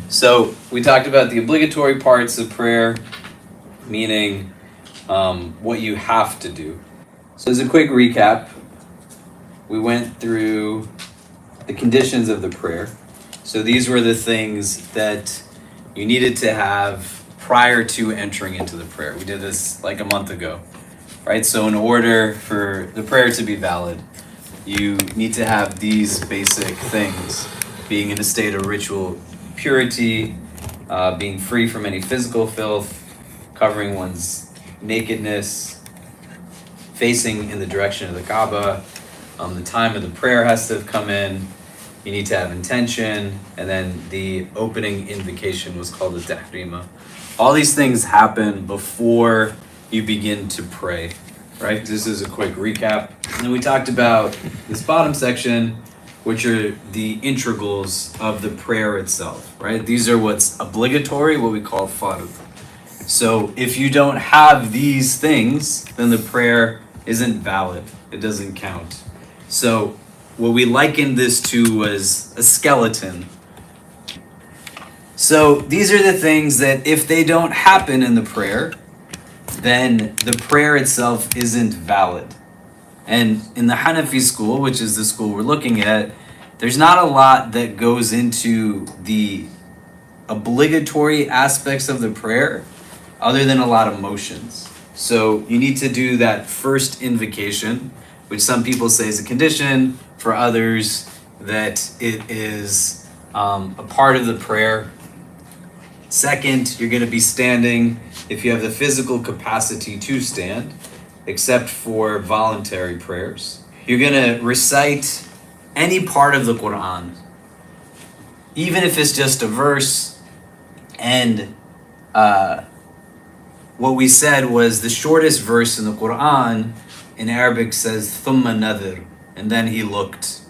So we talked about the obligatory parts of prayer, meaning what you have to do. So as a quick recap, we went through the conditions of the prayer. So these were the things that you needed to have prior to entering into the prayer. We did this like a month ago, right? So in order for the prayer to be valid, you need to have these basic things: being in a state of ritual purity, being free from any physical filth, covering one's nakedness, facing in the direction of the Kaaba. The time of the prayer has to have come in. You need to have intention, and then the opening invocation was called the tahrima. All these things happen before you begin to pray, right? This is a quick recap. And then we talked about this bottom section, which are the integrals of the prayer itself, right? These are what's obligatory, what we call fard. So if you don't have these things, then the prayer isn't valid. It doesn't count. So what we likened this to was a skeleton. So these are the things that if they don't happen in the prayer, then the prayer itself isn't valid. And in the Hanafi school, which is the school we're looking at, there's not a lot that goes into the obligatory aspects of the prayer other than a lot of motions. So you need to do that first invocation, which some people say is a condition, for others that it is a part of the prayer. Second, you're going to be standing if you have the physical capacity to stand, except for voluntary prayers. You're going to recite any part of the Quran, even if it's just a verse. And what we said was the shortest verse in the Quran in Arabic says thumma nadhir, and then he looked.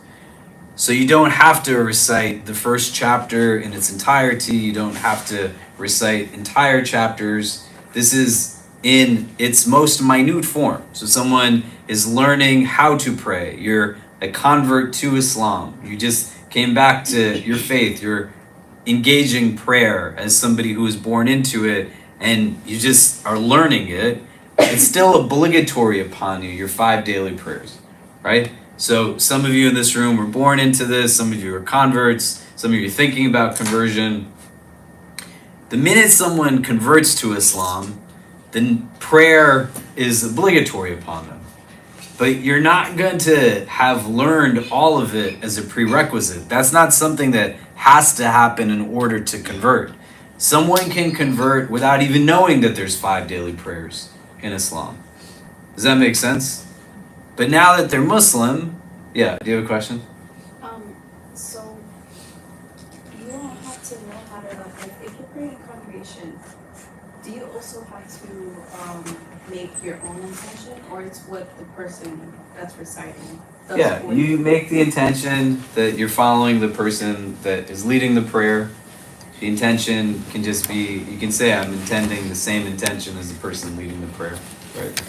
So you don't have to recite the first chapter in its entirety. You don't have to recite entire chapters. This is in its most minute form. So someone is learning how to pray. You're a convert to Islam. You just came back to your faith. You're engaging prayer as somebody who was born into it, and you just are learning it. It's still obligatory upon you, your 5 daily prayers, right? So some of you in this room were born into this. Some of you are converts. Some of you are thinking about conversion. The minute someone converts to Islam, then prayer is obligatory upon them. But you're not going to have learned all of it as a prerequisite. That's not something that has to happen in order to convert. Someone can convert without even knowing that there's 5 daily prayers in Islam. Does that make sense? But now that they're Muslim, yeah, do you have a question? So you don't have to know how to, like, if you're praying in congregation, do you also have to make your own intention, or it's what the person that's reciting does? Yeah, you make the intention that you're following the person that is leading the prayer. The intention can just be, you can say, I'm intending the same intention as the person leading the prayer, right?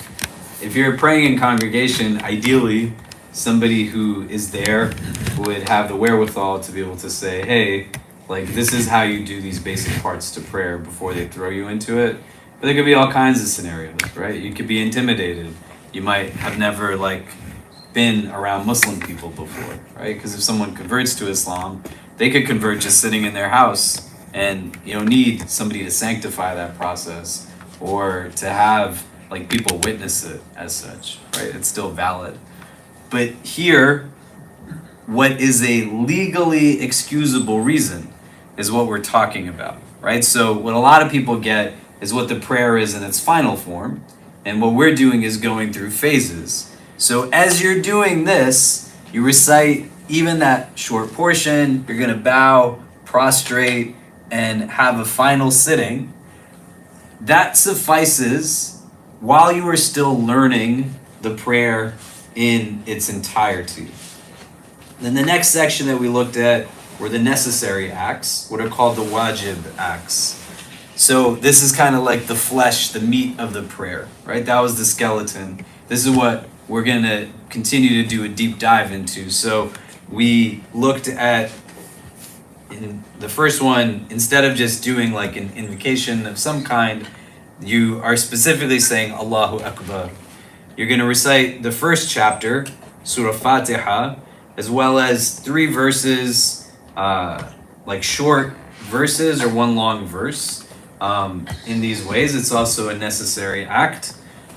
If you're praying in congregation, ideally, somebody who is there would have the wherewithal to be able to say, hey, like, this is how you do these basic parts to prayer before they throw you into it. But there could be all kinds of scenarios, right? You could be intimidated. You might have never, like, been around Muslim people before, right? Because if someone converts to Islam, they could convert just sitting in their house, and you don't need somebody to sanctify that process or to have like people witness it as such, right? It's still valid. But here, what is a legally excusable reason is what we're talking about, right? So what a lot of people get is what the prayer is in its final form, and what we're doing is going through phases. So as you're doing this, you recite even that short portion, you're gonna bow, prostrate, and have a final sitting. That suffices while you are still learning the prayer in its entirety. Then the next section that we looked at were the necessary acts, what are called the wajib acts. So this is kind of like the flesh, the meat of the prayer, right? That was the skeleton. This is what we're going to continue to do a deep dive into. So we looked at in the first one, instead of just doing like an invocation of some kind, you are specifically saying Allahu Akbar. You're going to recite the first chapter, Surah Fatiha, as well as 3 verses, like short verses or one long verse. In these ways, it's also a necessary act.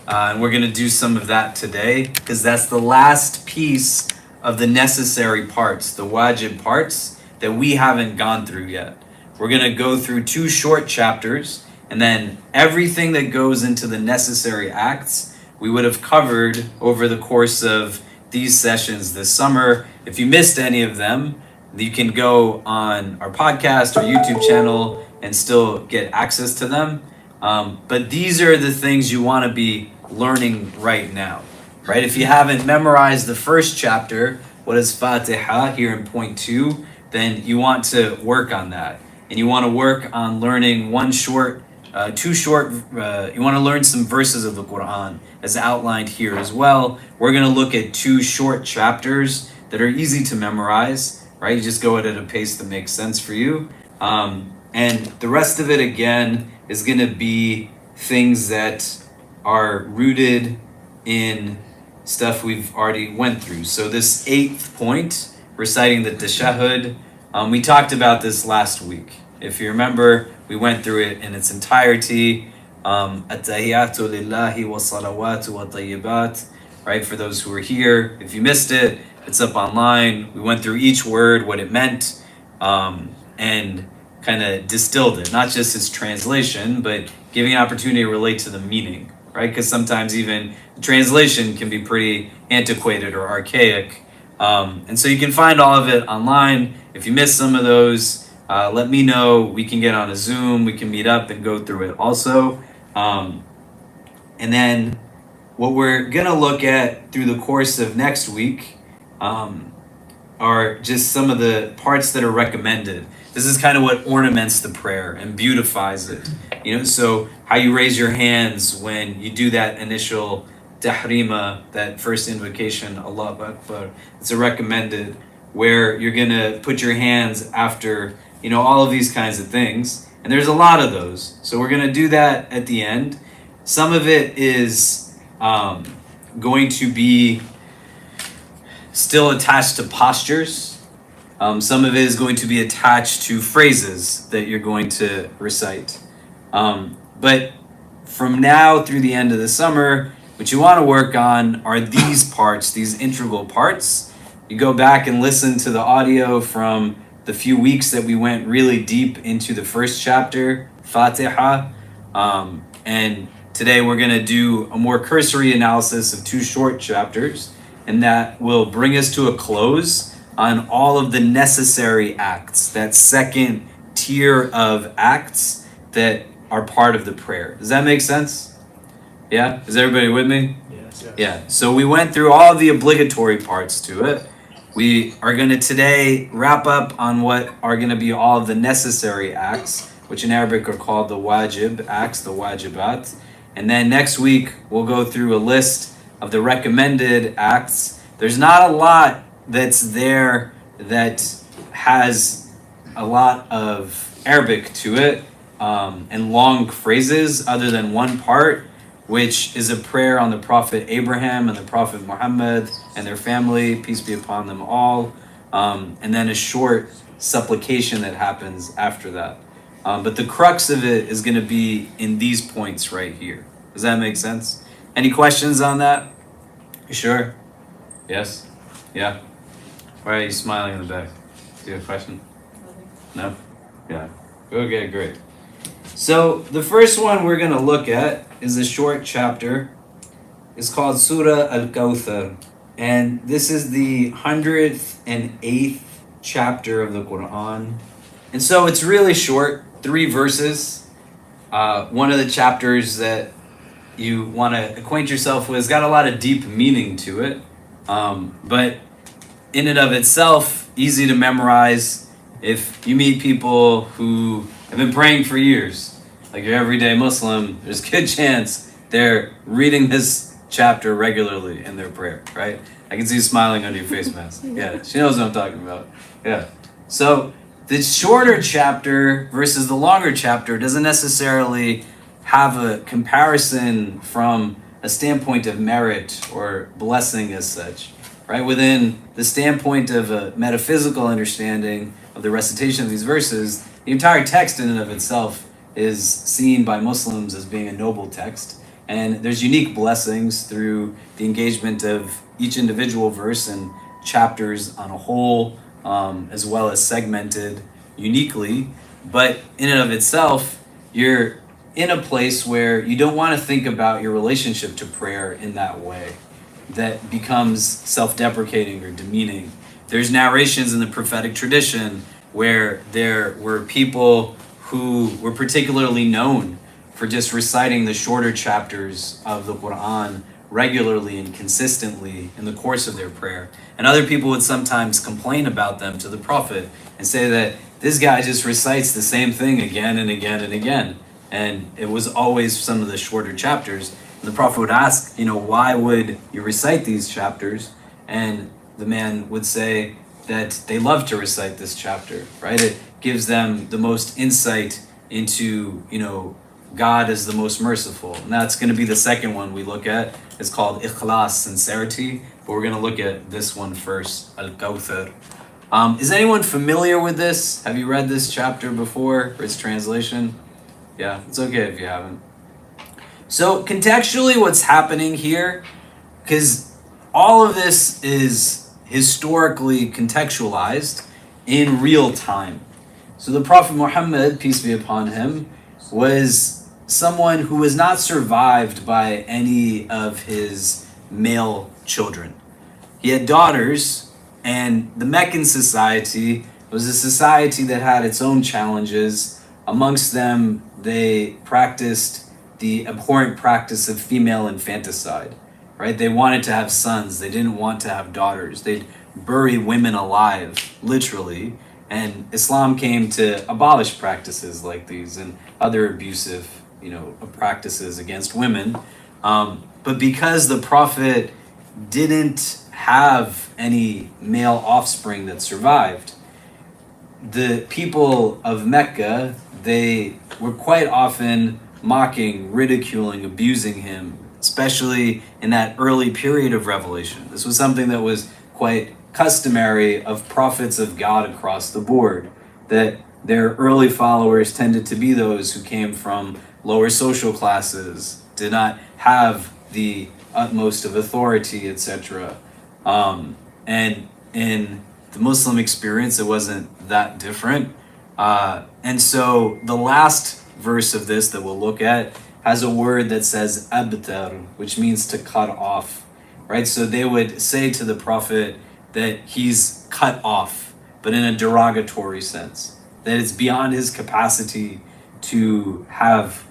And we're going to do some of that today because that's the last piece of the necessary parts, the wajib parts that we haven't gone through yet. We're going to go through 2 short chapters, and then everything that goes into the necessary acts we would have covered over the course of these sessions this summer. If you missed any of them, you can go on our podcast or YouTube channel and still get access to them. But these are the things you want to be learning right now, right? If you haven't memorized the first chapter, what is Fatiha here in point 2, then you want to work on that. And you want to work on learning you want to learn some verses of the Quran as outlined here as well. We're going to look at 2 short chapters that are easy to memorize, right? You just go at a pace that makes sense for you. And the rest of it, again, is going to be things that are rooted in stuff we've already went through. So this 8th point, reciting the tashahhud, we talked about this last week. If you remember, we went through it in its entirety. At-tahiyatu lillahi wa salawatu wa tayyibat. Right, for those who are here. If you missed it, it's up online. We went through each word, what it meant, and kind of distilled it. Not just its translation, but giving an opportunity to relate to the meaning. Right, because sometimes even the translation can be pretty antiquated or archaic. And so you can find all of it online. If you missed some of those, let me know. We can get on a Zoom. We can meet up and go through it also. And then what we're going to look at through the course of next week are just some of the parts that are recommended. This is kind of what ornaments the prayer and beautifies it. So how you raise your hands when you do that initial tahrima, that first invocation, Allahu Akbar. It's a recommended where you're going to put your hands after, all of these kinds of things. And there's a lot of those. So we're going to do that at the end. Some of it is going to be still attached to postures. Some of it is going to be attached to phrases that you're going to recite. But from now through the end of the summer, what you want to work on are these parts, these integral parts. You go back and listen to the audio from the few weeks that we went really deep into the first chapter, Fatiha. And today we're going to do a more cursory analysis of 2 short chapters, and that will bring us to a close on all of the necessary acts, that second tier of acts that are part of the prayer. Does that make sense? Yeah? Is everybody with me? Yes. Yeah. So we went through all of the obligatory parts to it. We are going to today wrap up on what are going to be all of the necessary acts, which in Arabic are called the wajib acts, the wajibat. And then next week, we'll go through a list of the recommended acts. There's not a lot that's there that has a lot of Arabic to it and long phrases other than one part, which is a prayer on the Prophet Abraham and the Prophet Muhammad and their family, peace be upon them all, and then a short supplication that happens after that. But the crux of it is going to be in these points right here. Does that make sense? Any questions on that? You sure? Yes? Yeah? Why are you smiling in the back? Do you have a question? No? Yeah. Okay, great. So the first one we're going to look at is a short chapter. It's called Surah Al-Kawthar. And this is the 108th chapter of the Quran. And so it's really short, 3 verses. One of the chapters that you want to acquaint yourself with has got a lot of deep meaning to it. But in and of itself, easy to memorize. If you meet people who have been praying for years, like your everyday Muslim, there's a good chance they're reading this chapter regularly in their prayer, right? I can see you smiling under your face mask. Yeah, she knows what I'm talking about. Yeah. So the shorter chapter versus the longer chapter doesn't necessarily have a comparison from a standpoint of merit or blessing as such, right? Within the standpoint of a metaphysical understanding of the recitation of these verses, the entire text in and of itself is seen by Muslims as being a noble text. And there's unique blessings through the engagement of each individual verse and chapters on a whole, as well as segmented uniquely. But in and of itself, you're in a place where you don't want to think about your relationship to prayer in that way that becomes self-deprecating or demeaning. There's narrations in the prophetic tradition where there were people who were particularly known for just reciting the shorter chapters of the Quran regularly and consistently in the course of their prayer. And other people would sometimes complain about them to the Prophet and say that this guy just recites the same thing again and again and again. And it was always some of the shorter chapters. And the Prophet would ask, why would you recite these chapters? And the man would say that they love to recite this chapter, right? It gives them the most insight into, God is the most merciful. And that's going to be the second one we look at. It's called Ikhlas, sincerity. But we're going to look at this one first, Al-Kawthar. Is anyone familiar with this? Have you read this chapter before, or its translation? Yeah, it's okay if you haven't. So contextually what's happening here, because all of this is historically contextualized in real time. So the Prophet Muhammad, peace be upon him, was someone who was not survived by any of his male children. He had daughters, and the Meccan society was a society that had its own challenges. Amongst them, they practiced the abhorrent practice of female infanticide, right? They wanted to have sons. They didn't want to have daughters. They'd bury women alive, literally. And Islam came to abolish practices like these and other abusive, practices against women. But because the Prophet didn't have any male offspring that survived, the people of Mecca, they were quite often mocking, ridiculing, abusing him, especially in that early period of revelation. This was something that was quite customary of prophets of God across the board, that their early followers tended to be those who came from lower social classes, did not have the utmost of authority, etc. And in the Muslim experience, it wasn't that different. And so the last verse of this that we'll look at has a word that says abtar, which means to cut off, right? So they would say to the Prophet that he's cut off, but in a derogatory sense, that it's beyond his capacity to have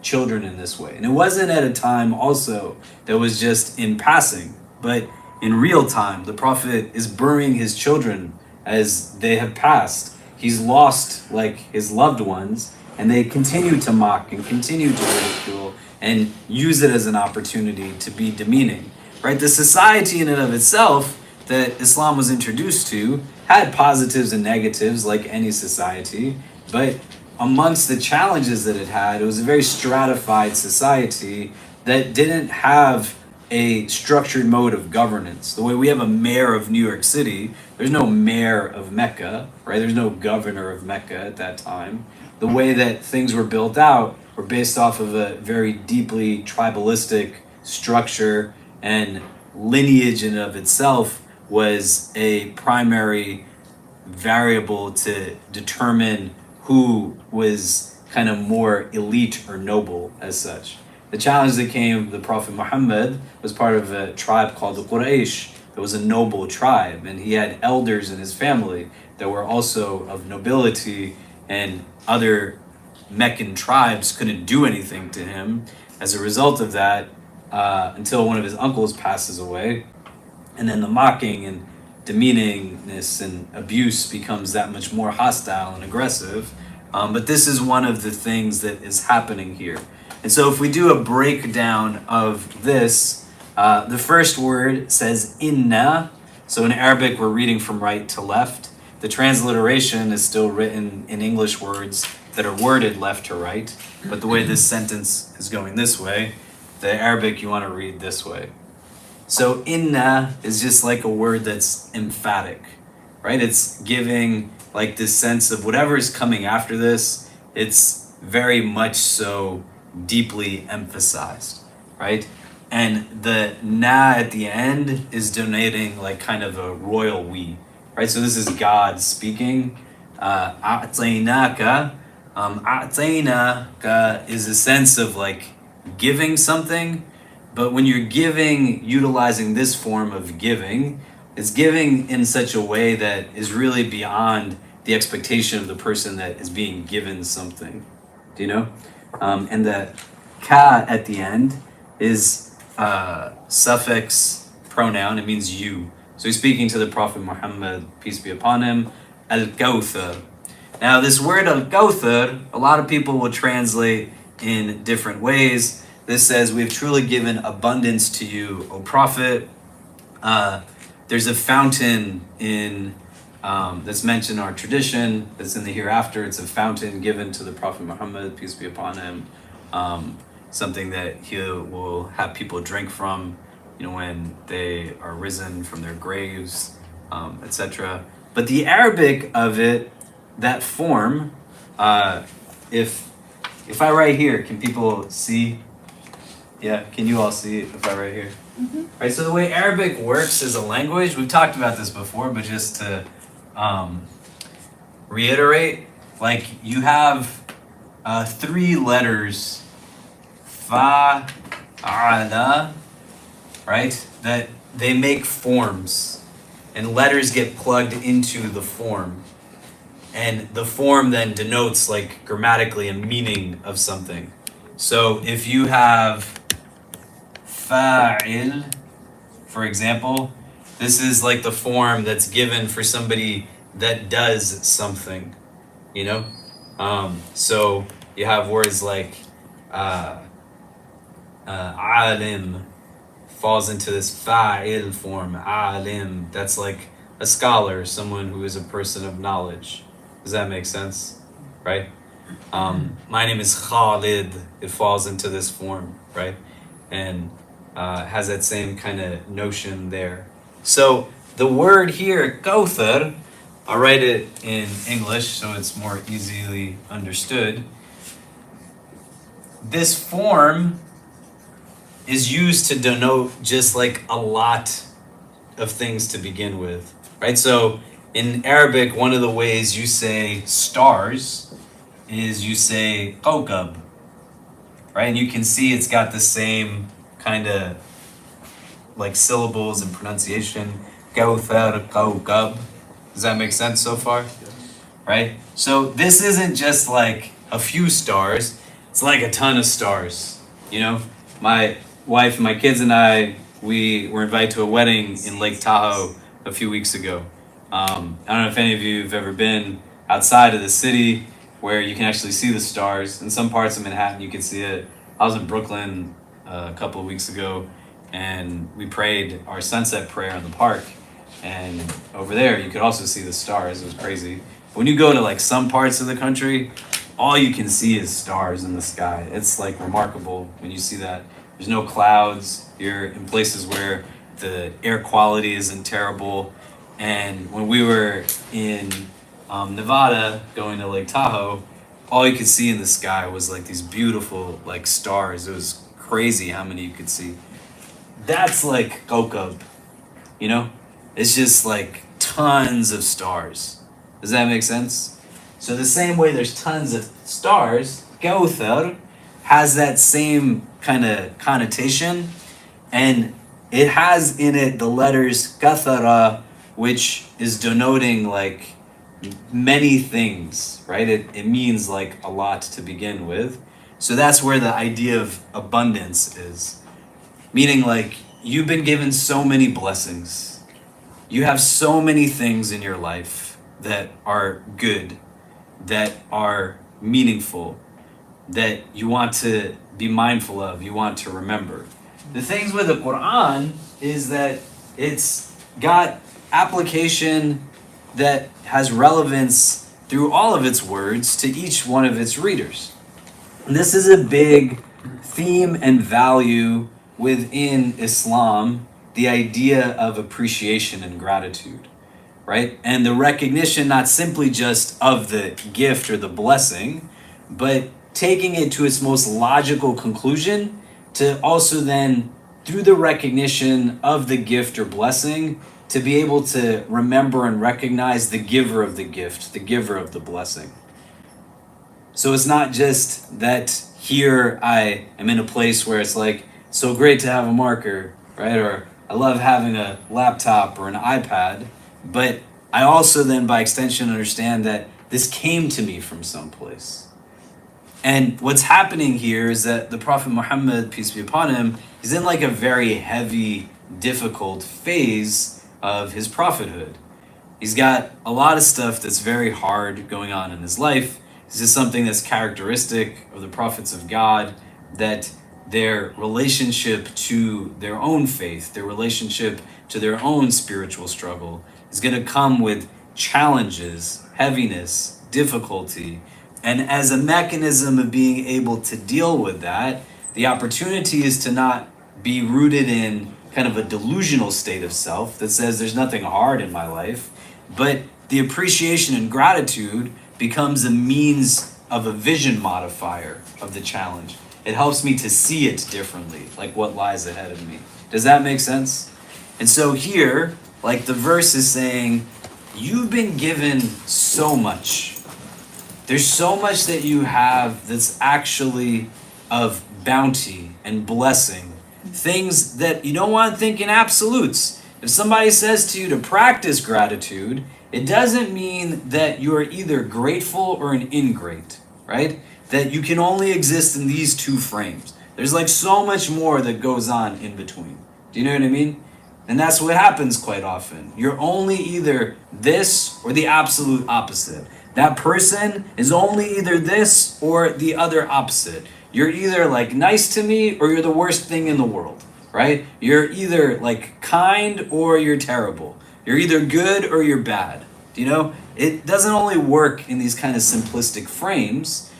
children in this way. And it wasn't at a time also that was just in passing, but in real time. The Prophet is burying his children as they have passed. He's lost his loved ones, and they continue to mock and continue to ridicule and use it as an opportunity to be demeaning, right? The society in and of itself that Islam was introduced to had positives and negatives like any society, but amongst the challenges that it had, it was a very stratified society that didn't have a structured mode of governance. The way we have a mayor of New York City, there's no mayor of Mecca, right? There's no governor of Mecca at that time. The way that things were built out were based off of a very deeply tribalistic structure, and lineage in and of itself was a primary variable to determine who was kind of more elite or noble as such. The challenge that came, the Prophet Muhammad was part of a tribe called the Quraysh. It was a noble tribe, and he had elders in his family that were also of nobility, and other Meccan tribes couldn't do anything to him as a result of that until one of his uncles passes away. And then the mocking and demeaningness and abuse becomes that much more hostile and aggressive. But this is one of the things that is happening here. And so if we do a breakdown of this, the first word says inna. So in Arabic, we're reading from right to left. the transliteration is still written in English words that are worded left to right, but the way this sentence is going this way, the Arabic you want to read this way. So inna is just like a word that's emphatic, right? It's giving like this sense of whatever is coming after this, it's very much so deeply emphasized, right? And the na at the end is denoting like kind of a royal we, right? So this is God speaking. A'tainaka. A'tainaka is a sense of like giving something, but when you're giving, utilizing this form of giving, it's giving in such a way that is really beyond the expectation of the person that is being given something. Do you know? And the ka at the end is suffix pronoun. It means you. So he's speaking to the Prophet Muhammad, peace be upon him, Al-Kawthar. Now this word Al-Kawthar, a lot of people will translate in different ways. This says, we've truly given abundance to you, O Prophet. There's a fountain in that's mentioned in our tradition, that's in the hereafter. It's a fountain given to the Prophet Muhammad, peace be upon him. Something that he will have people drink from, when they are risen from their graves, etc. But the Arabic of it, that form, if I write here, can people see? Yeah, can you all see it if I write here? Mm-hmm. Right, so the way Arabic works as a language, we've talked about this before, but just to reiterate, like you have 3 letters, fa, ala, right, that they make forms, and letters get plugged into the form, and the form then denotes like grammatically a meaning of something. So if you have fa'il, for example, this is like the form that's given for somebody that does something, so you have words like alim falls into this fa'il form. Alim, that's like a scholar, someone who is a person of knowledge. Does that make sense? Right? My name is Khalid. It falls into this form, right? And has that same kind of notion there. So the word here, Kawthar, I'll write it in English so it's more easily understood. This form is used to denote just like a lot of things to begin with, right? So in Arabic, one of the ways you say stars is you say kawkab, right? And you can see it's got the same kind of like syllables and pronunciation. Kawthar, kawkab. Does that make sense so far? Right? So this isn't just like a few stars, it's like a ton of stars. My wife, my kids and I, we were invited to a wedding in Lake Tahoe a few weeks ago. I don't know if any of you have ever been outside of the city where you can actually see the stars. In some parts of Manhattan, you can see it. I was in Brooklyn a couple of weeks ago, and we prayed our sunset prayer in the park. And over there, you could also see the stars. It was crazy. When you go to like some parts of the country, all you can see is stars in the sky. It's like remarkable when you see that. There's no clouds. You're in places where the air quality isn't terrible. And when we were in Nevada going to Lake Tahoe, all you could see in the sky was like these beautiful like stars. It was crazy how many you could see. That's like Kokab, It's just like tons of stars. Does that make sense? So the same way there's tons of stars, Kawthar has that same kind of connotation, and it has in it the letters kathara, which is denoting like many things, right? It means like a lot to begin with. So that's where the idea of abundance is. Meaning like you've been given so many blessings. You have so many things in your life that are good, that are meaningful, that you want to be mindful of, you want to remember. The things with the Quran is that it's got application that has relevance through all of its words to each one of its readers. And this is a big theme and value within Islam, the idea of appreciation and gratitude, right? And the recognition not simply just of the gift or the blessing, but taking it to its most logical conclusion to also then, through the recognition of the gift or blessing, to be able to remember and recognize the giver of the gift, the giver of the blessing. So it's not just that here I am in a place where it's like, so great to have a marker, right? Or I love having a laptop or an iPad, but I also then by extension understand that this came to me from someplace. And what's happening here is that the Prophet Muhammad, peace be upon him, is in like a very heavy, difficult phase of his prophethood. He's got a lot of stuff that's very hard going on in his life. This is something that's characteristic of the prophets of God, that their relationship to their own faith, their relationship to their own spiritual struggle is going to come with challenges, heaviness, difficulty. And as a mechanism of being able to deal with that, the opportunity is to not be rooted in kind of a delusional state of self that says there's nothing hard in my life, but the appreciation and gratitude becomes a means of a vision modifier of the challenge. It helps me to see it differently, like what lies ahead of me. Does that make sense? And so here, like the verse is saying, you've been given so much. There's so much that you have that's actually of bounty and blessing. Things that you don't want to think in absolutes. If somebody says to you to practice gratitude, it doesn't mean that you are either grateful or an ingrate, right? That you can only exist in these two frames. There's like so much more that goes on in between. Do you know what I mean? And that's what happens quite often. You're only either this or the absolute opposite. That person is only either this or the other opposite. You're either like nice to me or you're the worst thing in the world, right? You're either like kind or you're terrible. You're either good or you're bad. Do you know? It doesn't only work in these kind of simplistic frames.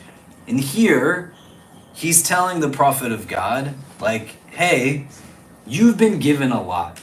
And here, he's telling the prophet of God, like, hey, you've been given a lot.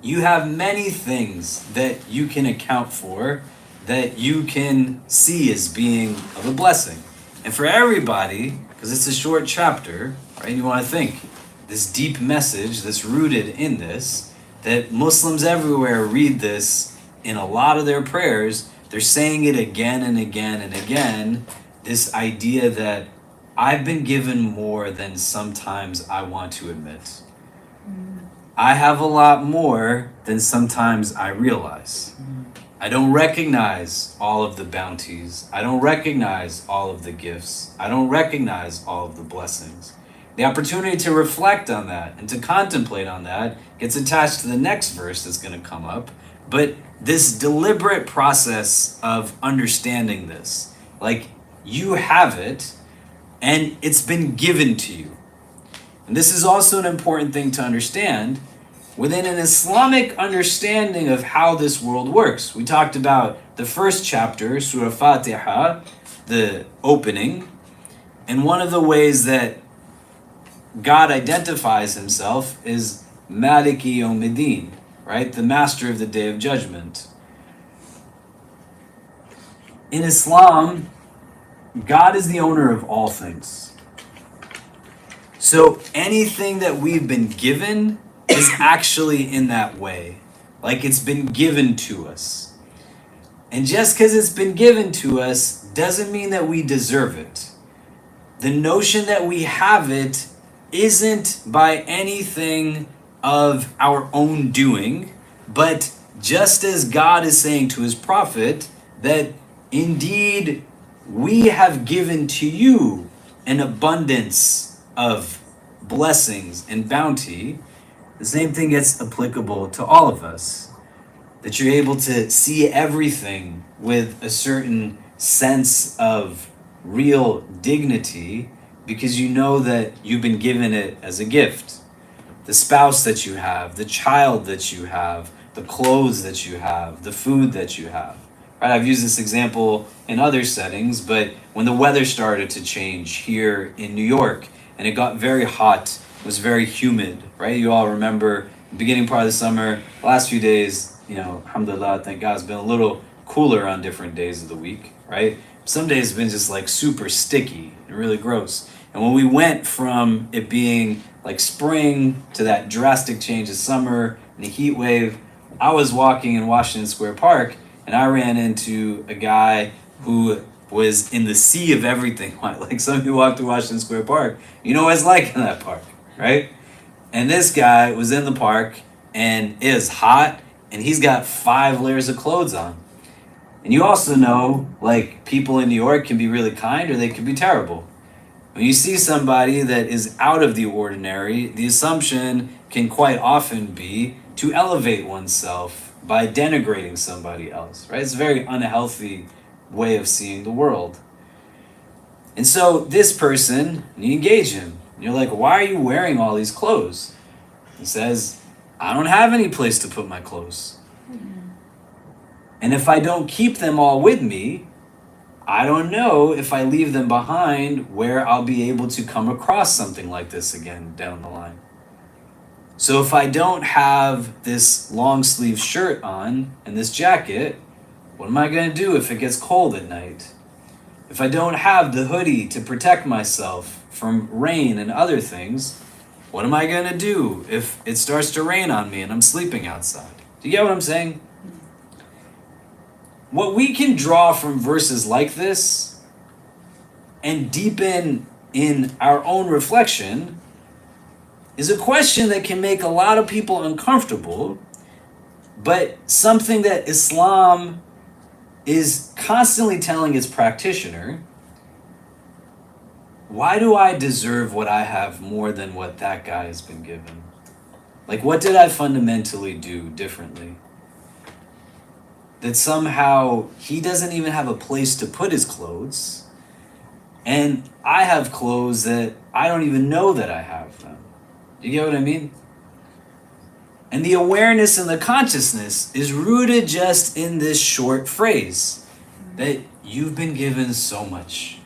You have many things that you can account for, that you can see as being of a blessing. And for everybody, because it's a short chapter, right? You want to think this deep message that's rooted in this, that Muslims everywhere read this in a lot of their prayers. They're saying it again and again and again. This idea that I've been given more than sometimes I want to admit. I have a lot more than sometimes I realize. I don't recognize all of the bounties. I don't recognize all of the gifts. I don't recognize all of the blessings. The opportunity to reflect on that and to contemplate on that gets attached to the next verse that's going to come up. But this deliberate process of understanding this, like you have it and it's been given to you. And this is also an important thing to understand within an Islamic understanding of how this world works. We talked about the first chapter, Surah Al-Fatiha, the opening, and one of the ways that God identifies himself is Maliki Yawmiddin, right? The master of the day of judgment. In Islam, God is the owner of all things. So anything that we've been given is actually in that way. Like it's been given to us. And just because it's been given to us doesn't mean that we deserve it. The notion that we have it isn't by anything of our own doing, but just as God is saying to his prophet that indeed we have given to you an abundance of blessings and bounty, the same thing gets applicable to all of us. That you're able to see everything with a certain sense of real dignity because you know that you've been given it as a gift. The spouse that you have, the child that you have, the clothes that you have, the food that you have. Right? I've used this example in other settings, but when the weather started to change here in New York and it got very hot, it was very humid, right? You all remember the beginning part of the summer, the last few days, alhamdulillah, thank God, it's been a little cooler on different days of the week, right? Some days have been just like super sticky and really gross. And when we went from it being like spring to that drastic change of summer and the heat wave, I was walking in Washington Square Park and I ran into a guy who was in the sea of everything. Like some of you walk through Washington Square Park, you know what it's like in that park, right? And this guy was in the park and it is hot and he's got 5 layers of clothes on. And you also know, like, people in New York can be really kind or they can be terrible. When you see somebody that is out of the ordinary, the assumption can quite often be to elevate oneself by denigrating somebody else, right? It's a very unhealthy way of seeing the world. And so this person, you engage him. And you're like, why are you wearing all these clothes? He says, I don't have any place to put my clothes. And if I don't keep them all with me, I don't know if I leave them behind where I'll be able to come across something like this again down the line. So if I don't have this long sleeve shirt on and this jacket, what am I going to do if it gets cold at night? If I don't have the hoodie to protect myself from rain and other things, what am I going to do if it starts to rain on me and I'm sleeping outside? Do you get what I'm saying? What we can draw from verses like this and deepen in our own reflection is a question that can make a lot of people uncomfortable, but something that Islam is constantly telling its practitioner: why do I deserve what I have more than what that guy has been given? Like, what did I fundamentally do differently? That somehow he doesn't even have a place to put his clothes, and I have clothes that I don't even know that I have them. You get what I mean? And the awareness and the consciousness is rooted just in this short phrase, that you've been given so much.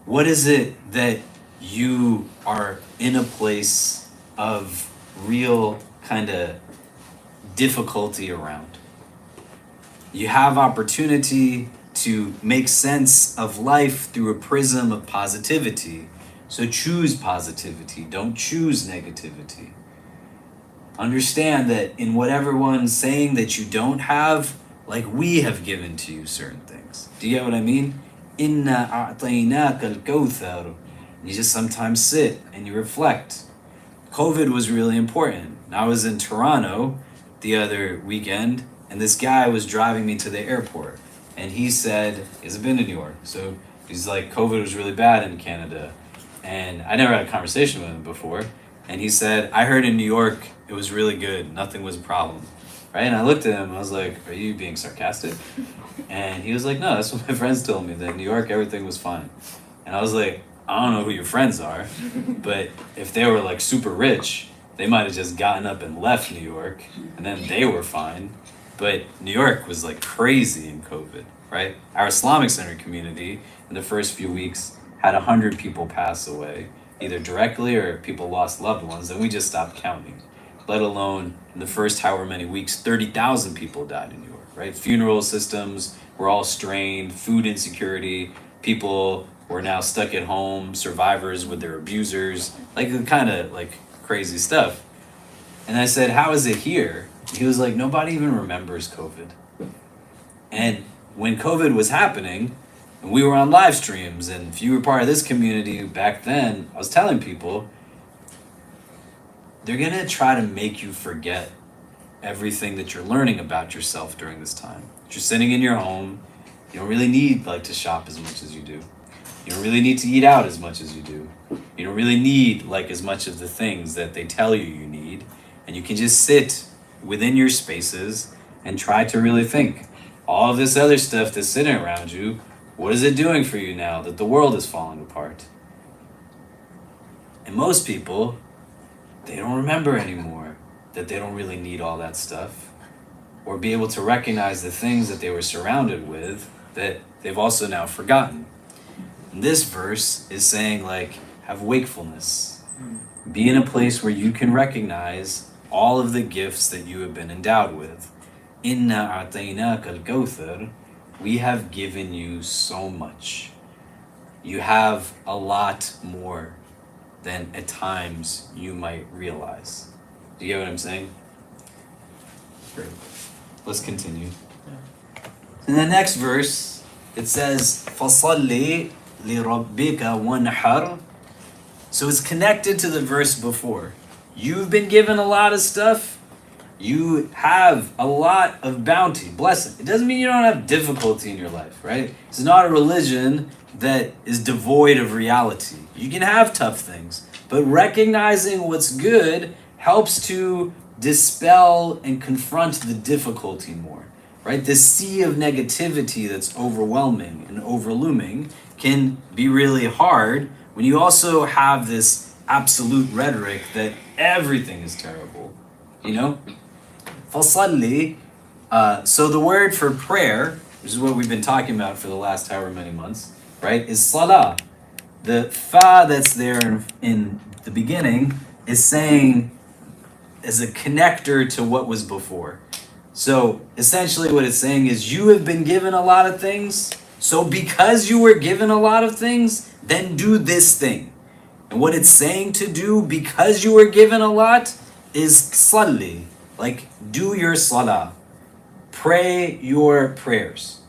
What is it that you are in a place of real kind of difficulty around? You have opportunity to make sense of life through a prism of positivity. So choose positivity, don't choose negativity. Understand that in whatever one's saying that you don't have, like, we have given to you certain things. Do you get what I mean? Inna a'tainaka al-Kawthar. You just sometimes sit and you reflect. COVID was really important. I was in Toronto the other weekend, and this guy was driving me to the airport. And he said, he hasn't been to New York. So he's like, COVID was really bad in Canada. And I never had a conversation with him before. And he said, I heard in New York it was really good. Nothing was a problem. Right? And I looked at him and I was like, are you being sarcastic? And he was like, no, that's what my friends told me, that in New York everything was fine. And I was like, I don't know who your friends are, but if they were like super rich, they might have just gotten up and left New York and then they were fine. But New York was like crazy in COVID, right? Our Islamic Center community in the first few weeks had 100 people pass away, either directly or people lost loved ones, and we just stopped counting. Let alone in the first however many weeks, 30,000 people died in New York, right? Funeral systems were all strained, food insecurity, people were now stuck at home, survivors with their abusers, like kind of like crazy stuff. And I said, how is it here? He was like, nobody even remembers COVID. And when COVID was happening, and we were on live streams, and if you were part of this community back then, I was telling people, they're gonna try to make you forget everything that you're learning about yourself during this time. You're sitting in your home, you don't really need like to shop as much as you do. You don't really need to eat out as much as you do. You don't really need like as much of the things that they tell you you need. And you can just sit within your spaces and try to really think. All of this other stuff that's sitting around you, what is it doing for you now that the world is falling apart? And most people, they don't remember anymore. that they don't really need all that stuff, or be able to recognize the things that they were surrounded with that they've also now forgotten. And this verse is saying, like, have wakefulness. Be in a place where you can recognize all of the gifts that you have been endowed with. Inna a'tainaka al-Kawthar, we have given you so much. You have a lot more than at times you might realize. Do you get what I'm saying? Great. Let's continue. In the next verse, it says, فَصَلِّ لِرَبِّكَ وَانْحَرْ. So it's connected to the verse before. You've been given a lot of stuff. You have a lot of bounty, blessing. It doesn't mean you don't have difficulty in your life, right? It's not a religion that is devoid of reality. You can have tough things, but recognizing what's good helps to dispel and confront the difficulty more, right? This sea of negativity that's overwhelming and overlooming can be really hard when you also have this absolute rhetoric that everything is terrible, you know? فَصَلِّ. So the word for prayer, which is what we've been talking about for the last however many months, right, is salah. The fa that's there in the beginning is saying, as a connector to what was before. So essentially what it's saying is you have been given a lot of things, so because you were given a lot of things, then do this thing. And what it's saying to do because you were given a lot is salli, like do your salah. Pray your prayers.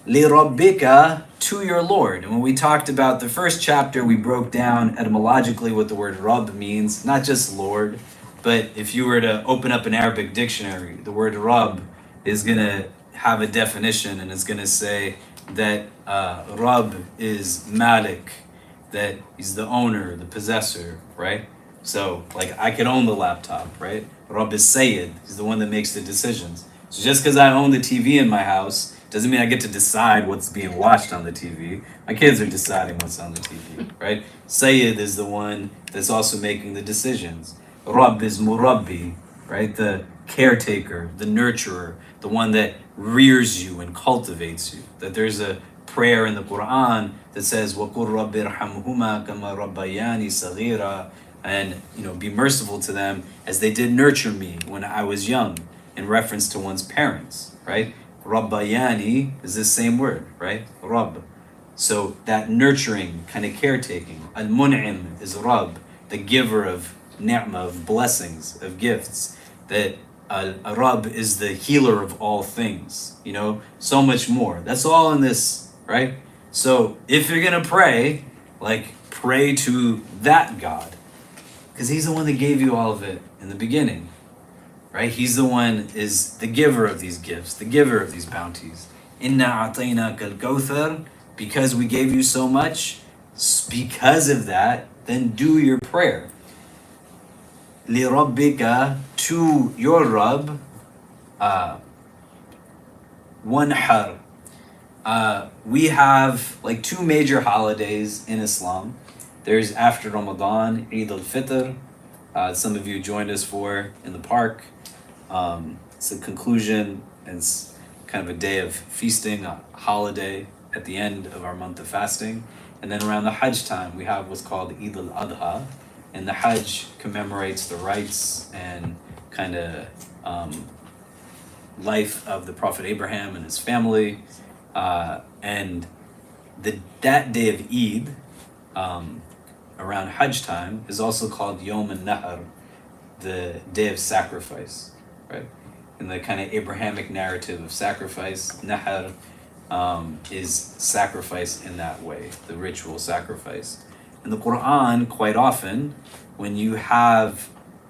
لِرَبِّكَ, to your Lord. And when we talked about the first chapter, we broke down etymologically what the word Rabb means, not just Lord, but if you were to open up an Arabic dictionary, the word Rabb is going to have a definition, and it's going to say that Rabb is Malik, that he's the owner, the possessor, right? So, like, I could own the laptop, right? Rabb is Sayyid, he's the one that makes the decisions. So just because I own the TV in my house doesn't mean I get to decide what's being watched on the TV. My kids are deciding what's on the TV, right? Sayyid is the one that's also making the decisions. Rabb is Murabbi, right? The caretaker, the nurturer, the one that rears you and cultivates you. That there's a prayer in the Quran that says, وَقُلْ رَبِّ ارْحَمْهُمَا كَمَا رَبَّيَانِي صَغِيرًا, and be merciful to them as they did nurture me when I was young, in reference to one's parents, right? Rabbayani is this same word, right? Rabb. So that nurturing, kind of caretaking. Al-Mun'im is Rabb, the giver of ni'mah, of blessings, of gifts. That Rabb is the healer of all things, so much more. That's all in this, right? So if you're going to pray, pray to that God. Because he's the one that gave you all of it in the beginning. Right? He's the one is the giver of these gifts, the giver of these bounties. Inna a'tainaka al-Kawthar, because we gave you so much, because of that, then do your prayer. لِرَبِّكَ, to your Rabb, wanhar. We have two major holidays in Islam. There's after Ramadan, Eid al-Fitr. Some of you joined us for in the park. It's a conclusion, and it's kind of a day of feasting, a holiday at the end of our month of fasting. And then around the Hajj time, we have what's called Eid al-Adha. And the Hajj commemorates the rights and kind of life of the Prophet Abraham and his family. And that day of Eid, around Hajj time, is also called Yom al-Nahr, the day of sacrifice, right? In the kind of Abrahamic narrative of sacrifice, Nahr is sacrifice in that way, the ritual sacrifice. In the Quran, quite often, when you have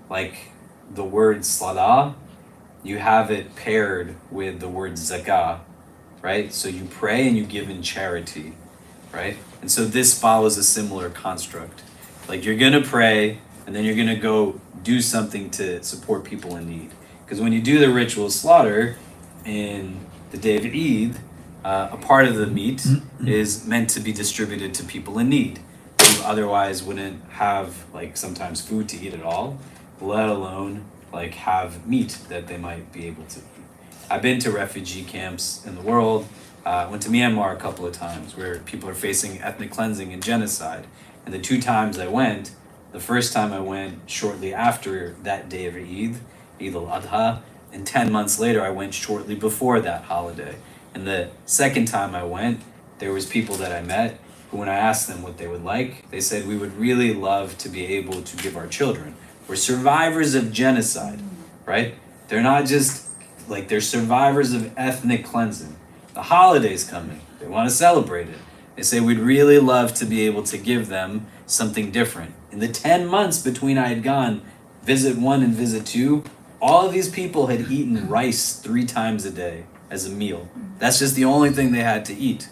the word salah, you have it paired with the word zakah, right? So you pray and you give in charity, right? And so this follows a similar construct. You're going to pray, and then you're going to go do something to support people in need. Because when you do the ritual slaughter in the day of Eid, a part of the meat is meant to be distributed to people in need, who otherwise wouldn't have sometimes food to eat at all. let alone like have meat that they might be able to eat. I've been to refugee camps in the world. Went to Myanmar a couple of times where people are facing ethnic cleansing and genocide. And the 2 times I went, the first time I went shortly after that day of Eid, Eid al-Adha, and 10 months later I went shortly before that holiday. And the second time I went, there was people that I met who, when I asked them what they would like, they said, we would really love to be able to give our children. We're survivors of genocide, right? They're not just, like, they're survivors of ethnic cleansing. The holiday's coming. They want to celebrate it. They say, we'd really love to be able to give them something different. In the 10 months between I had gone, visit 1 and visit 2, all of these people had eaten rice 3 times a day as a meal. That's just the only thing they had to eat.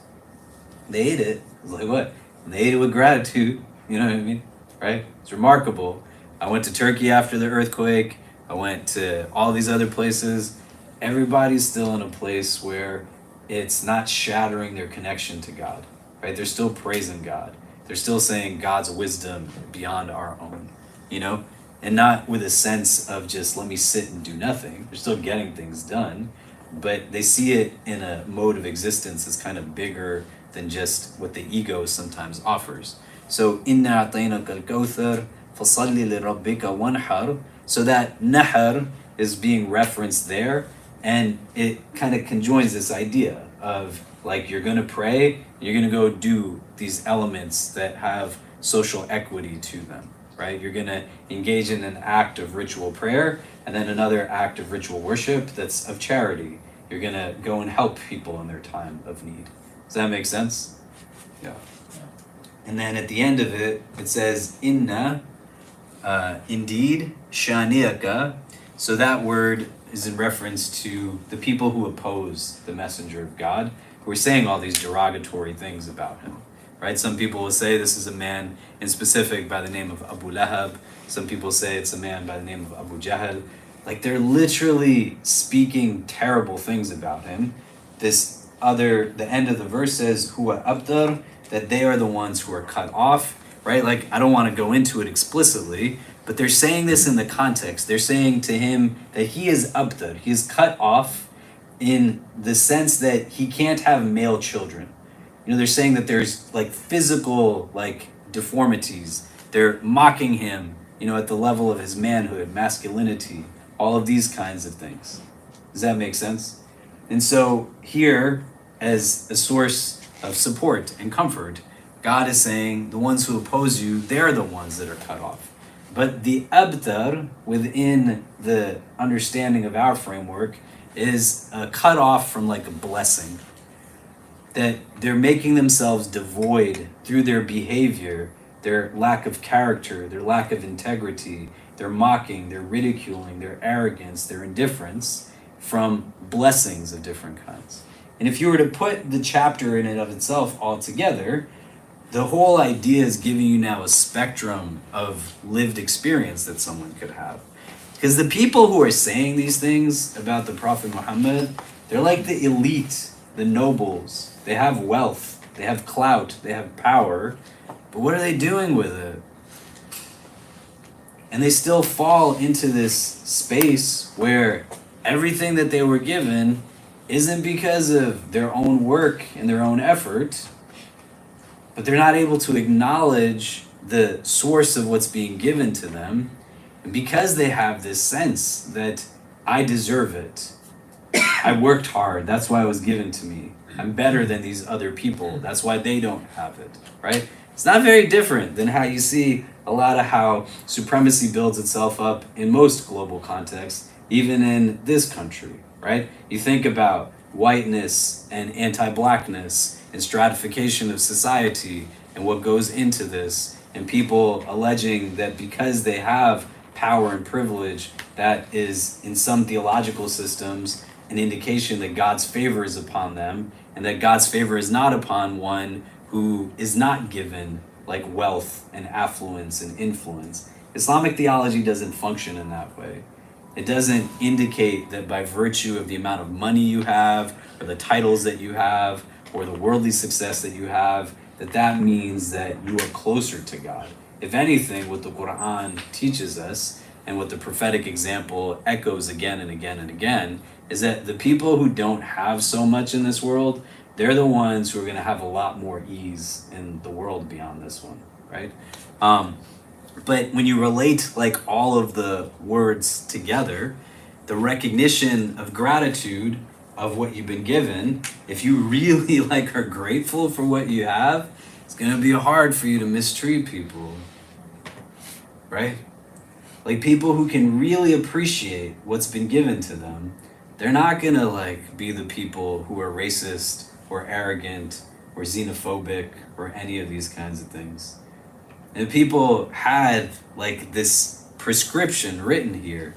They ate it. I was like, what? And they ate it with gratitude. You know what I mean? Right? It's remarkable. I went to Turkey after the earthquake. I went to all these other places. Everybody's still in a place where it's not shattering their connection to God. Right? They're still praising God. They're still saying God's wisdom beyond our own. You know? And not with a sense of just let me sit and do nothing. They're still getting things done. But they see it in a mode of existence that's kind of bigger than just what the ego sometimes offers. So, Inna A'tainaka Al-Kawthar, Fasalli li Rabbika Wanhar. So that Nahar is being referenced there, and it kind of conjoins this idea of like you're going to pray, you're going to go do these elements that have social equity to them, right? You're going to engage in an act of ritual prayer and then another act of ritual worship that's of charity. You're going to go and help people in their time of need. Does that make sense? Yeah. And then at the end of it, it says, Inna, indeed, shaniaka. So that word is in reference to the people who oppose the messenger of God, who are saying all these derogatory things about him, right? Some people will say this is a man in specific by the name of Abu Lahab. Some people say it's a man by the name of Abu Jahl. Like they're literally speaking terrible things about him. The end of the verse says, Huwa abtar, that they are the ones who are cut off, right? Like, I don't want to go into it explicitly, but they're saying this in the context. They're saying to him that he is abtar, he is cut off in the sense that he can't have male children. You know, they're saying that there's like physical, like deformities. They're mocking him, you know, at the level of his manhood, masculinity, all of these kinds of things. Does that make sense? And so here, as a source of support and comfort, God is saying the ones who oppose you, they're the ones that are cut off. But the abtar, within the understanding of our framework, is cut off from like a blessing. That they're making themselves devoid through their behavior, their lack of character, their lack of integrity, their mocking, their ridiculing, their arrogance, their indifference from blessings of different kinds. And if you were to put the chapter in and of itself all together, the whole idea is giving you now a spectrum of lived experience that someone could have. Because the people who are saying these things about the Prophet Muhammad, they're like the elite, the nobles. They have wealth, they have clout, they have power, but what are they doing with it? And they still fall into this space where everything that they were given isn't because of their own work and their own effort, but they're not able to acknowledge the source of what's being given to them. And because they have this sense that I deserve it, I worked hard, that's why it was given to me. I'm better than these other people, that's why they don't have it, right? It's not very different than how you see a lot of how supremacy builds itself up in most global contexts, even in this country, right? You think about whiteness and anti-blackness and stratification of society and what goes into this, and people alleging that because they have power and privilege, that is in some theological systems an indication that God's favor is upon them, and that God's favor is not upon one who is not given like wealth and affluence and influence. Islamic theology doesn't function in that way. It doesn't indicate that by virtue of the amount of money you have, or the titles that you have, or the worldly success that you have, that means that you are closer to God. If anything, what the Quran teaches us and what the prophetic example echoes again and again and again, is that the people who don't have so much in this world, they're the ones who are going to have a lot more ease in the world beyond this one, right? But when you relate like all of the words together, the recognition of gratitude of what you've been given, if you really like are grateful for what you have, it's going to be hard for you to mistreat people, right? Like people who can really appreciate what's been given to them, they're not going to like be the people who are racist or arrogant or xenophobic or any of these kinds of things. And people had like this prescription written here.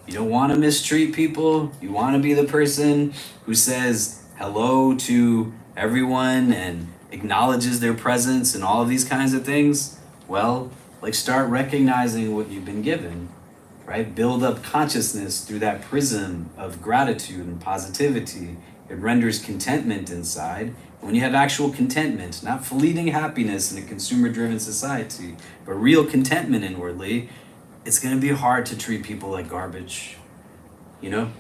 You don't want to mistreat people. You want to be the person who says hello to everyone and acknowledges their presence and all of these kinds of things. Well, like start recognizing what you've been given, right? Build up consciousness through that prism of gratitude and positivity. It renders contentment inside. When you have actual contentment, not fleeting happiness in a consumer-driven society, but real contentment inwardly, it's going to be hard to treat people like garbage, you know?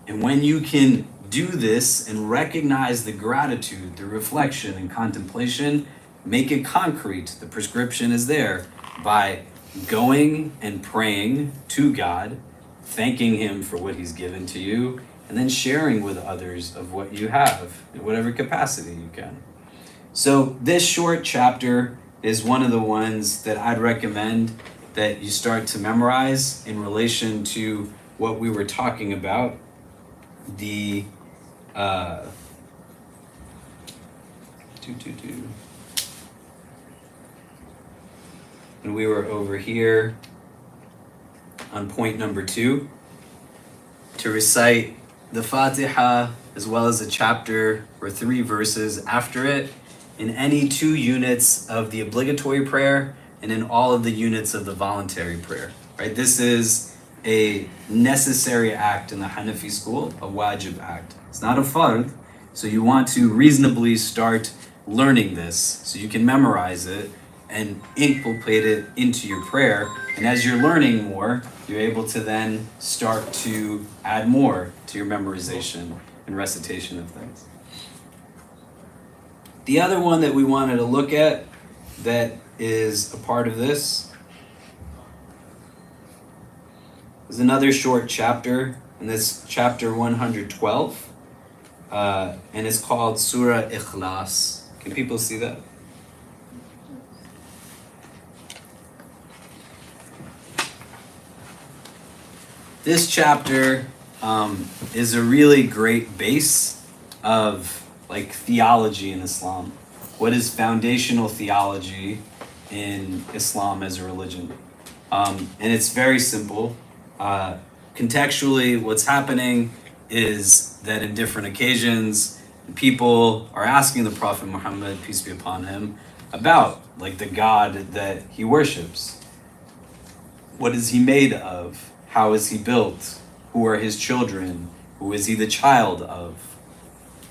And when you can do this and recognize the gratitude through reflection and contemplation, make it concrete. The prescription is there by going and praying to God, thanking Him for what He's given to you, and then sharing with others of what you have in whatever capacity you can. So this short chapter is one of the ones that I'd recommend that you start to memorize in relation to what we were talking about, the and we were over here on point number 2, to recite the Fatiha as well as a chapter or 3 verses after it in any 2 units of the obligatory prayer and in all of the units of the voluntary prayer, right? This is a necessary act in the Hanafi school, a wajib act. It's not a fard, so you want to reasonably start learning this so you can memorize it and inculcate it into your prayer. And as you're learning more, you're able to then start to add more to your memorization and recitation of things. The other one that we wanted to look at that is a part of this is another short chapter, and this chapter 112, and it's called Surah Al-Ikhlas. Can people see that? This chapter is a really great base of like theology in Islam. What is foundational theology in Islam as a religion? And it's very simple. Contextually, what's happening is that in different occasions, people are asking the Prophet Muhammad, peace be upon him, about like the God that he worships. What is he made of? How is he built? Who are his children? Who is he the child of?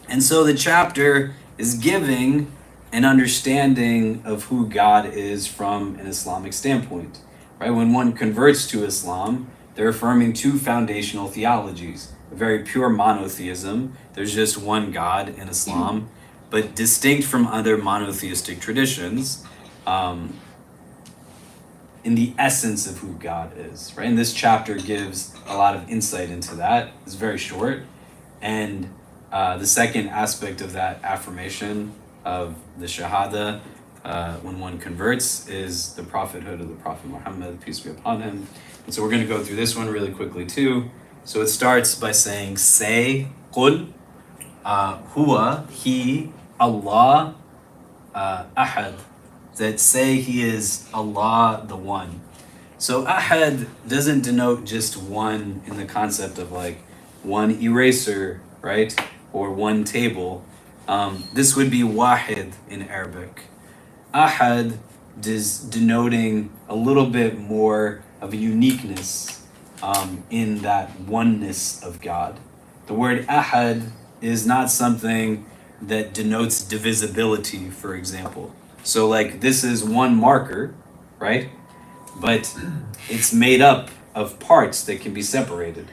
And so the chapter is giving an understanding of who God is from an Islamic standpoint. Right? When one converts to Islam, they're affirming 2 foundational theologies. A very pure monotheism. There's just one God in Islam, but distinct from other monotheistic traditions, in the essence of who God is, right? And this chapter gives a lot of insight into that. It's very short. And the second aspect of that affirmation of the Shahada, when one converts, is the prophethood of the Prophet Muhammad, peace be upon him. And so we're going to go through this one really quickly too. So it starts by saying, say, qul, huwa, he, Allah, ahad. That say he is Allah the One. So ahad doesn't denote just one in the concept of like one eraser, right? Or one table. This would be wahid in Arabic. Ahad is denoting a little bit more of a uniqueness in that oneness of God. The word ahad is not something that denotes divisibility, for example. So like this is one marker, right? But it's made up of parts that can be separated.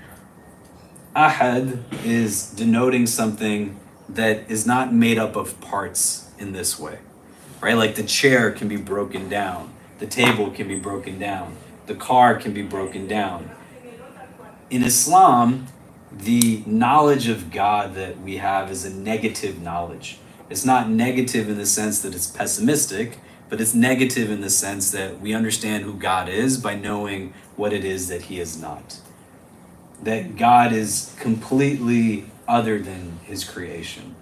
Ahad is denoting something that is not made up of parts in this way, right? Like the chair can be broken down, the table can be broken down, the car can be broken down. In Islam, the knowledge of God that we have is a negative knowledge. It's not negative in the sense that it's pessimistic, but it's negative in the sense that we understand who God is by knowing what it is that he is not. That God is completely other than his creation.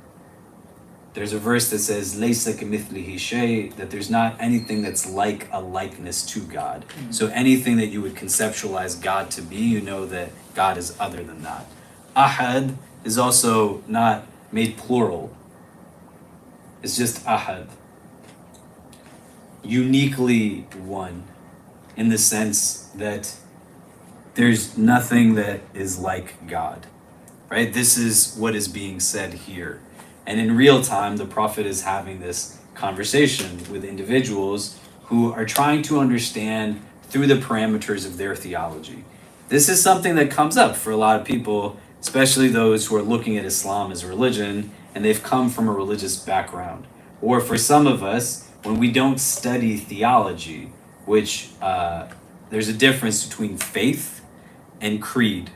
There's a verse that says, "Laysa kamithlihi shay," that there's not anything that's like a likeness to God. So anything that you would conceptualize God to be, you know that God is other than that. Ahad is also not made plural. It's just ahad. Uniquely one, in the sense that there's nothing that is like God, right? This is what is being said here. And in real time, the Prophet is having this conversation with individuals who are trying to understand through the parameters of their theology. This is something that comes up for a lot of people, especially those who are looking at Islam as a religion and they've come from a religious background. Or for some of us, when we don't study theology, which there's a difference between faith and creed.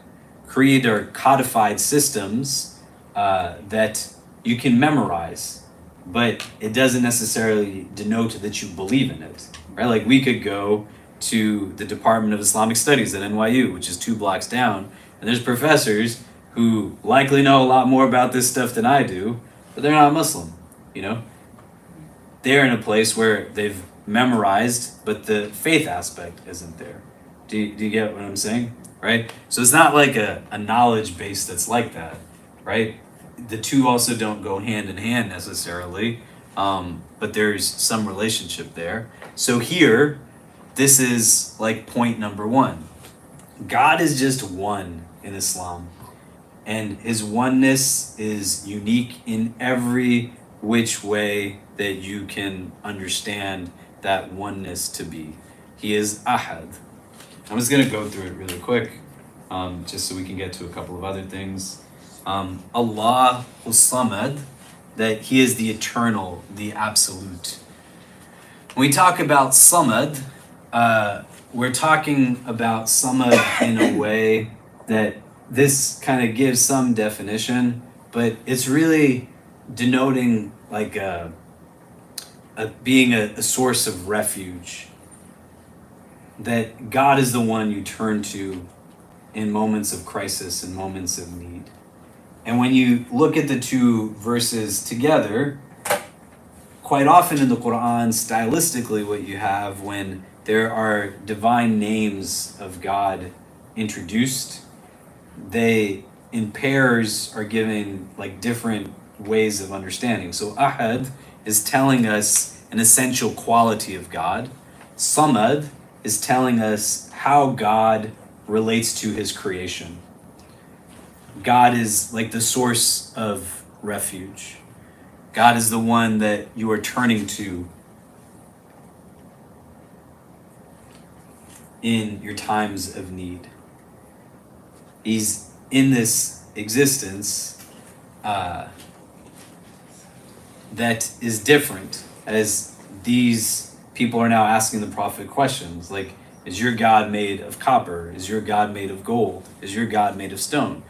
Creed are codified systems that you can memorize, but it doesn't necessarily denote that you believe in it, right? Like we could go to the Department of Islamic Studies at NYU, which is 2 blocks down, and there's professors who likely know a lot more about this stuff than I do, but they're not Muslim, you know? They're in a place where they've memorized, but the faith aspect isn't there. Do you get what I'm saying? Right? So it's not like a knowledge base that's like that, right? The two also don't go hand in hand necessarily, but there's some relationship there. So here, this is like point number 1. God is just one in Islam, and his oneness is unique in every which way that you can understand that oneness to be. He is ahad. I'm just going to go through it really quick, just so we can get to a couple of other things. Allah Samad, that he is the eternal, the absolute. When we talk about Samad, we're talking about Samad in a way that this kind of gives some definition, but it's really denoting like being a source of refuge. That God is the one you turn to in moments of crisis and moments of need. And when you look at the two verses together, quite often in the Quran, stylistically, what you have when there are divine names of God introduced, they in pairs are given like different ways of understanding. So Ahad is telling us an essential quality of God. Samad is telling us how God relates to his creation. God is like the source of refuge. God is the one that you are turning to in your times of need. He's in this existence that is different, as these people are now asking the Prophet questions like, is your God made of copper? Is your God made of gold? Is your God made of stone?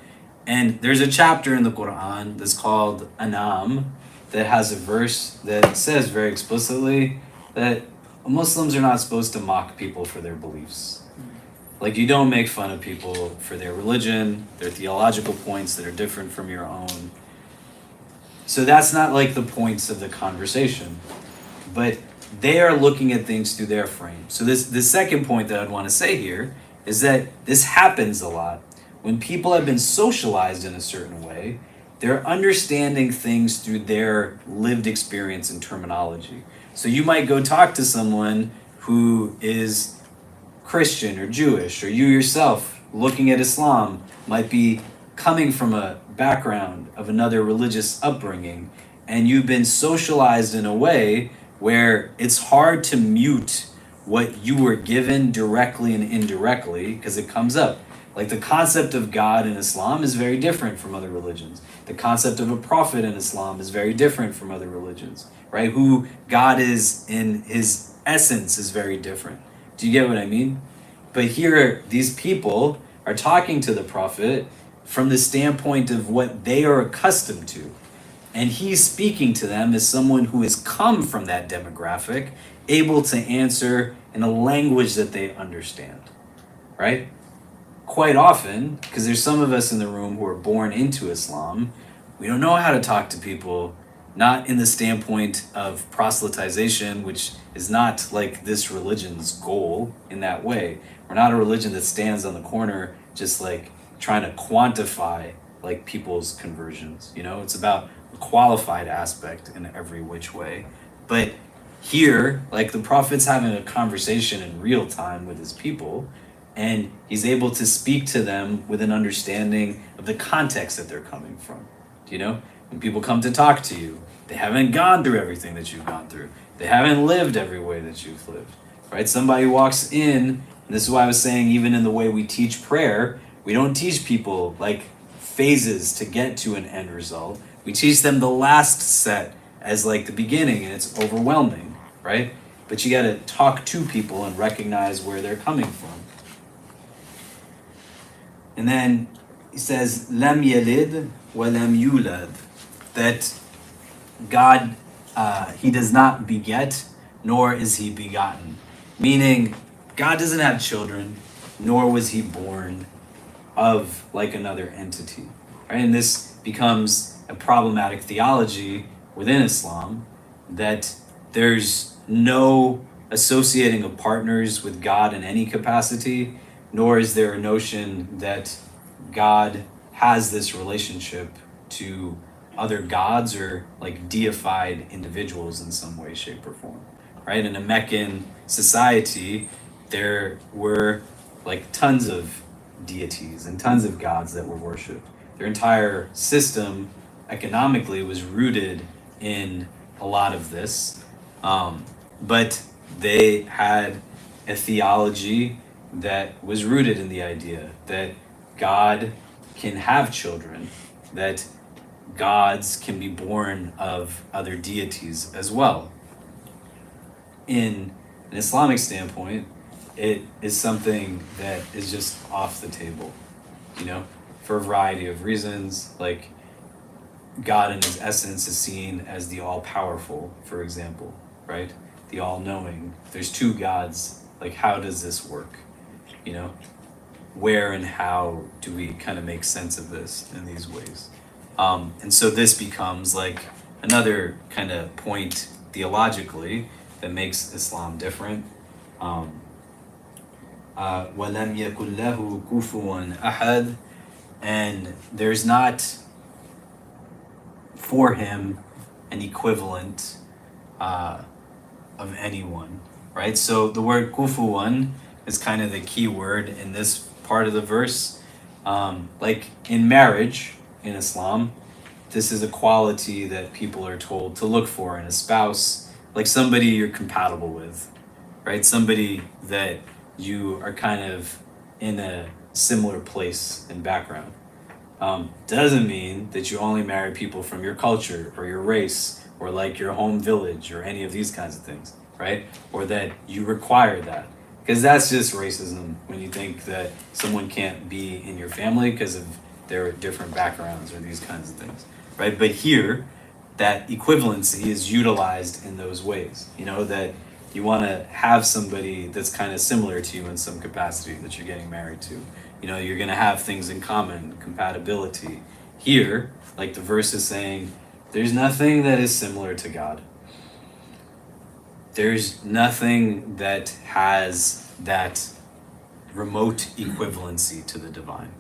And there's a chapter in the Quran that's called Anam that has a verse that says very explicitly that Muslims are not supposed to mock people for their beliefs. Like, you don't make fun of people for their religion, their theological points that are different from your own. So that's not like the points of the conversation, but they are looking at things through their frame. So the second point that I'd want to say here is that this happens a lot. When people have been socialized in a certain way, they're understanding things through their lived experience and terminology. So you might go talk to someone who is Christian or Jewish, or you yourself looking at Islam might be coming from a background of another religious upbringing, and you've been socialized in a way where it's hard to mute what you were given directly and indirectly, because it comes up. Like the concept of God in Islam is very different from other religions. The concept of a prophet in Islam is very different from other religions, right? Who God is in his essence is very different. Do you get what I mean? But here, these people are talking to the prophet from the standpoint of what they are accustomed to. And he's speaking to them as someone who has come from that demographic, able to answer in a language that they understand, right? Quite often, because there's some of us in the room who are born into Islam, we don't know how to talk to people, not in the standpoint of proselytization, which is not like this religion's goal in that way. We're not a religion that stands on the corner just like trying to quantify like people's conversions. It's about a qualified aspect in every which way. But here, like the prophet's having a conversation in real time with his people, and he's able to speak to them with an understanding of the context that they're coming from. When people come to talk to you, they haven't gone through everything that you've gone through. They haven't lived every way that you've lived, right? Somebody walks in, and this is why I was saying even in the way we teach prayer, we don't teach people like phases to get to an end result. We teach them the last set as like the beginning, and it's overwhelming, right? But you got to talk to people and recognize where they're coming from. And then he says, "Lam yalid wa lam yulad," that God, he does not beget, nor is he begotten. Meaning, God doesn't have children, nor was he born of like another entity. Right? And this becomes a problematic theology within Islam, that there's no associating of partners with God in any capacity, nor is there a notion that God has this relationship to other gods or like deified individuals in some way, shape, or form. Right? In a Meccan society, there were like tons of deities and tons of gods that were worshipped. Their entire system economically was rooted in a lot of this, but they had a theology that was rooted in the idea that God can have children, that gods can be born of other deities as well. In an Islamic standpoint, it is something that is just off the table, for a variety of reasons. Like God in his essence is seen as the all-powerful, for example, right? The all-knowing. There's two gods. Like, how does this work? Where and how do we kind of make sense of this in these ways? And so this becomes like another kind of point theologically that makes Islam different. وَلَمْ يَكُنْ لَهُ كُفُوًا أَحَدٌ, and there's not for him an equivalent of anyone, right? So the word kufuwan is kind of the key word in this part of the verse. Like in marriage in Islam, this is a quality that people are told to look for in a spouse, like somebody you're compatible with, right? Somebody that you are kind of in a similar place and background. Doesn't mean that you only marry people from your culture or your race or like your home village or any of these kinds of things, right? Or that you require that. Because that's just racism when you think that someone can't be in your family because of their different backgrounds or these kinds of things, right? But here, that equivalency is utilized in those ways, that you want to have somebody that's kind of similar to you in some capacity that you're getting married to. You're going to have things in common, compatibility. Here, like the verse is saying, there's nothing that is similar to God. There's nothing that has that remote equivalency to the divine.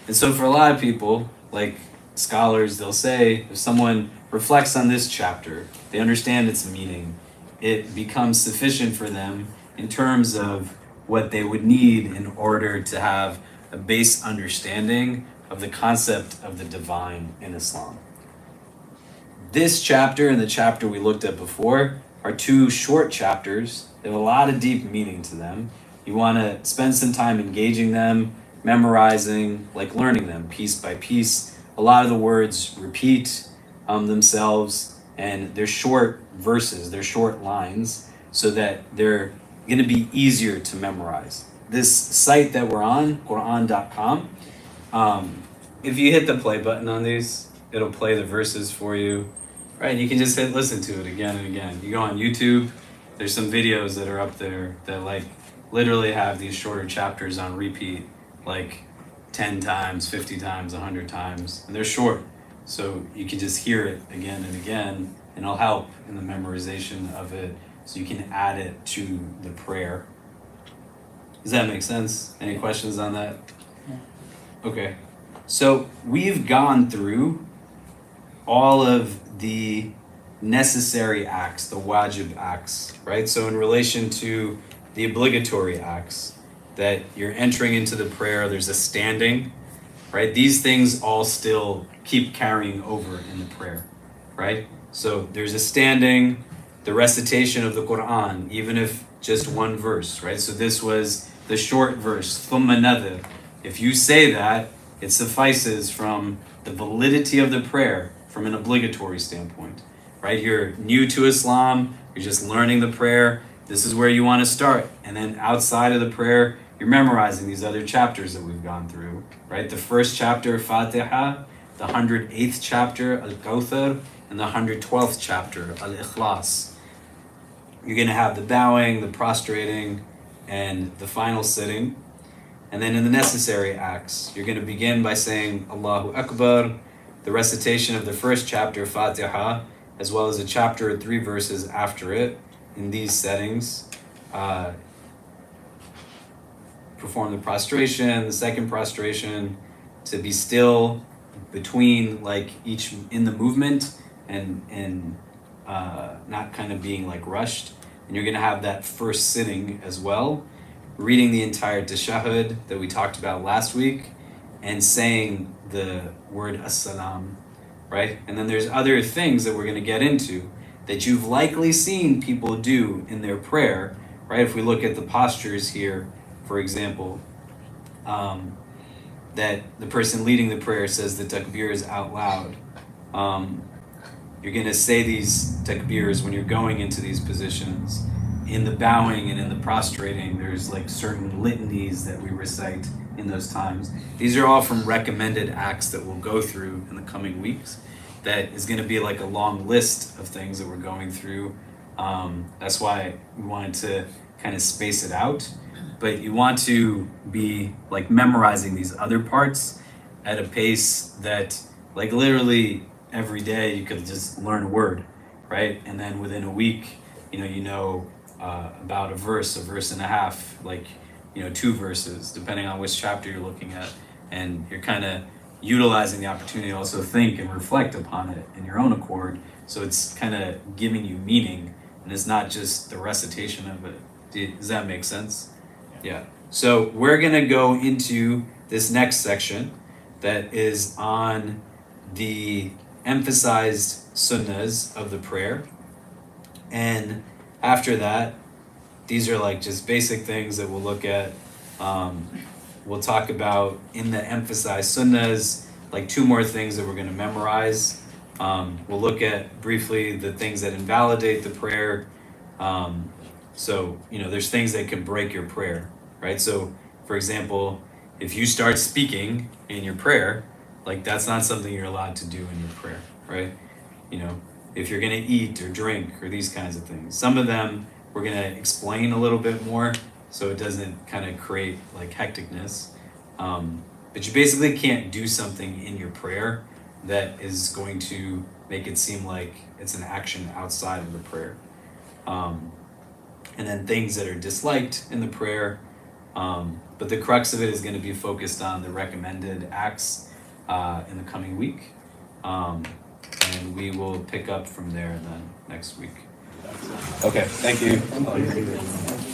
And so for a lot of people, like scholars, they'll say, if someone reflects on this chapter, they understand its meaning, it becomes sufficient for them in terms of what they would need in order to have a base understanding of the concept of the divine in Islam. This chapter and the chapter we looked at before, are two short chapters. They have a lot of deep meaning to them. You want to spend some time engaging them, memorizing, like learning them piece by piece. A lot of the words repeat themselves, and they're short verses, they're short lines, so that they're going to be easier to memorize. This site that we're on, Quran.com, if you hit the play button on these, it'll play the verses for you, right? You can just hit listen to it again and again. You go on YouTube, there's some videos that are up there that like literally have these shorter chapters on repeat, like 10 times, 50 times, 100 times, and they're short. So you can just hear it again and again, and it'll help in the memorization of it, so you can add it to the prayer. Does that make sense? Any questions on that? Okay. So we've gone through all of the necessary acts, the wajib acts, right? So in relation to the obligatory acts, that you're entering into the prayer, there's a standing, right? These things all still keep carrying over in the prayer, right? So there's a standing, the recitation of the Quran, even if just one verse, right? So this was the short verse, thumma nadhir. If you say that, it suffices from the validity of the prayer from an obligatory standpoint, right? You're new to Islam, you're just learning the prayer, this is where you want to start. And then outside of the prayer, you're memorizing these other chapters that we've gone through, right? The first chapter, Fatiha, the 108th chapter, Al-Kawthar, and the 112th chapter, Al-Ikhlas. You're going to have the bowing, the prostrating, and the final sitting. And then in the necessary acts, you're going to begin by saying Allahu Akbar, the recitation of the first chapter, Fatiha, as well as a chapter or 3 verses after it in these settings. Perform the prostration, the second prostration, to be still between like each in the movement and not kind of being like rushed. And you're going to have that first sitting as well, reading the entire tashahhud that we talked about last week and saying the word as-salam, right? And then there's other things that we're going to get into that you've likely seen people do in their prayer, right? If we look at the postures here, for example, that the person leading the prayer says the takbirs out loud. You're going to say these takbirs when you're going into these positions. In the bowing and in the prostrating, there's like certain litanies that we recite in those times. These are all from recommended acts that we'll go through in the coming weeks. That is going to be like a long list of things that we're going through. That's why we wanted to kind of space it out. But you want to be like memorizing these other parts at a pace that like literally every day you could just learn a word, right? And then within a week, you know about a verse and a half, like 2 verses, depending on which chapter you're looking at, and you're kind of utilizing the opportunity to also think and reflect upon it in your own accord. So it's kind of giving you meaning, and it's not just the recitation of it. Does that make sense? Yeah. So we're gonna go into this next section that is on the emphasized sunnahs of the prayer. And after that, these are like just basic things that we'll look at. We'll talk about in the emphasized sunnahs, like 2 more things that we're going to memorize. We'll look at briefly the things that invalidate the prayer. So, there's things that can break your prayer, right? So, for example, if you start speaking in your prayer, like that's not something you're allowed to do in your prayer, right? If you're going to eat or drink or these kinds of things. Some of them we're going to explain a little bit more so it doesn't kind of create like hecticness. But you basically can't do something in your prayer that is going to make it seem like it's an action outside of the prayer. And then things that are disliked in the prayer. But the crux of it is going to be focused on the recommended acts in the coming week. And we will pick up from there then next week. Okay, thank you.